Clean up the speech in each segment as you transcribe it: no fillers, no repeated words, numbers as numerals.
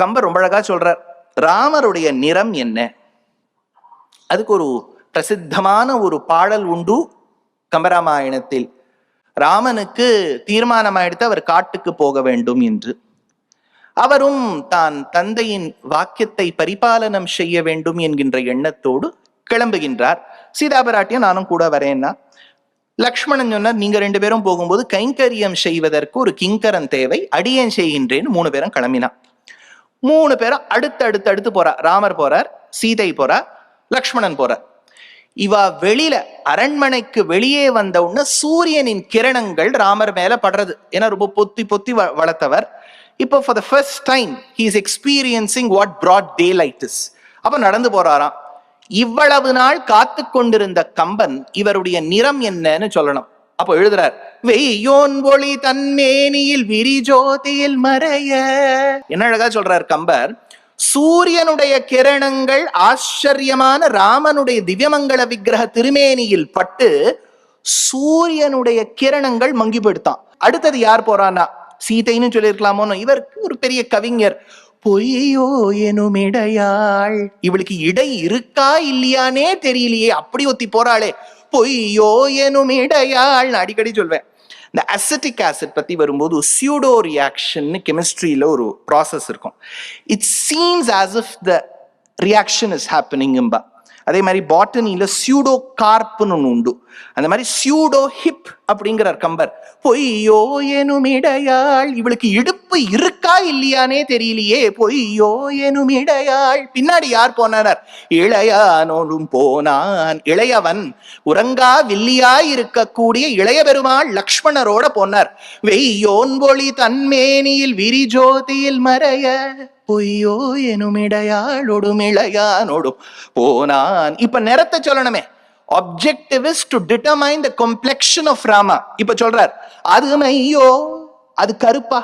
கம்பர் ரொம்ப அழகா சொல்றார், ராமருடைய நிறம் என்ன? அதுக்கு ஒரு பிரசித்தமான ஒரு பாடல் உண்டு கம்பராமாயணத்தில். ராமனுக்கு தீர்மானமாயிடுத்து அவர் காட்டுக்கு போக வேண்டும் என்று. அவரும் தான் தந்தையின் வாக்கியத்தை பரிபாலனம் செய்ய வேண்டும் என்கின்ற எண்ணத்தோடு கிளம்புகின்றார். சீதாபிராட்டியும் நானும் கூட வரேன்னா, லக்ஷ்மணன் சொன்னார், நீங்க 2 பேரும் போகும்போது கைங்கரியம் செய்வதற்கு ஒரு கிங்கரன் தேவை, அடியேன் செய்கின்றேன்னு 3 பேரும் கிளம்பினா. 3 பேரும் அடுத்து போறார். ராமர் போறார், சீதை போறார், லக்ஷ்மணன் போறார். இவா வெளியில அரண்மனைக்கு வெளியே வந்த உடனே சூரியனின் கிரணங்கள் ராமர் மேல படுறது. ஏன்னா ரொம்ப பொத்தி பொத்தி வளர்த்தவர். இப்போ for the first time he is experiencing what broad daylight is. அப்ப நடந்து போறாராம். இவ்வளவு நாள் காத்து கொண்டிருந்த கம்பன் இவருடைய நிறம் என்னன்னு சொல்லணும். அப்போ எழுதுறார், வெய்யோன் ஒளி தன்மேனியில் விரிஜோதியில் மறைய. என்ன அழகா சொல்றார் கம்பர், சூரியனுடைய கிரணங்கள் ஆச்சரியமான ராமனுடைய திவ்யமங்கள விக்கிரக திருமேனியில் பட்டு சூரியனுடைய கிரணங்கள் மங்கி போயிடுத்தான். அடுத்தது யார் போறான்னா, சீதைன்னு சொல்லியிருக்கலாமோ, இவருக்கு ஒரு பெரிய கவிஞர், பொய்யோ எனும் இடையாள், இவளுக்கு இடை இருக்கா இல்லையானே தெரியலையே, அப்படி ஒத்தி போறாளே, பொய்யோ எனும் இடையாள். அடிக்கடி சொல்வேன், இந்த அசிட்டிக் ஆசிட் பத்தி வரும்போது சியூடோ ரியாக்ஷன் கெமிஸ்ட்ரியில ஒரு ப்ராசஸ் இருக்கும். It seems as if the reaction is happening. அதே மாதிரி பாட்டனியில சியூடோ கார்ப்னு ஒன்று உண்டு. அந்த மாதிரி சியூடோ ஹிப் அப்படிங்கிறார் கம்பர். பொய்யோ எனும் இடையாள், இவளுக்கு இடுப்பு இருக்கா இல்லையானே தெரியலையே, பொய்யோ எனும் இடையாள். பின்னாடி யார் போனார்? இளையானோடும் போனான். இளையவன் உறங்கா வில்லியாய் இருக்கக்கூடிய இளைய பெருமாள் லக்ஷ்மணரோட போனார். வெய்யோன் ஒளி தன்மேனியில் விரிஜோதியில் மறைய, பொய்யோ எனும் இடையாளோடும் இளையானோடும் போனான். இப்ப நிறத்தை சொல்லணுமே. Objective is to determine the complexion of Rama. இப்ப சொல்றார், அது மையோ, அது கருப்பா.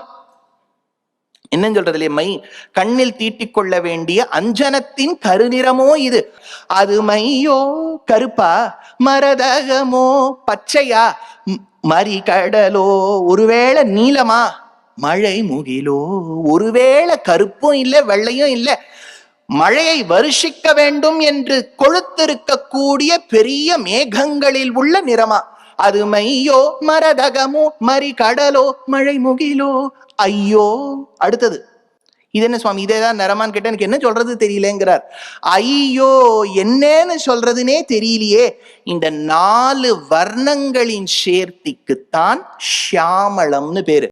என்ன சொல்றது இல்லையா, மை கண்ணில் தீட்டிக் கொள்ள வேண்டிய அஞ்சனத்தின் கருநிறமோ இது. அது மையோ கருப்பா, மரதகமோ பச்சையா, மறிகடலோ ஒருவேளை நீலமா, மழை முகிலோ ஒருவேளை கருப்பும் இல்லை வெள்ளையும் இல்லை, மழையை வருஷிக்க வேண்டும் என்று கொழுத்திருக்கக்கூடிய பெரிய மேகங்களில் உள்ள நிறமா, அது மையோ மரதகமோ மறிகடலோ மழை முகிலோ. ஐயோ, அடுத்தது இது என்ன சுவாமி, இதேதான் நிறமான்னு கேட்ட, எனக்கு என்ன சொல்றது தெரியலங்கிறார். ஐயோ, என்னன்னு சொல்றதுனே தெரியலையே. இந்த 4 வர்ணங்களின் சேர்த்திக்குத்தான் ஷியாமளம்னு பேரு.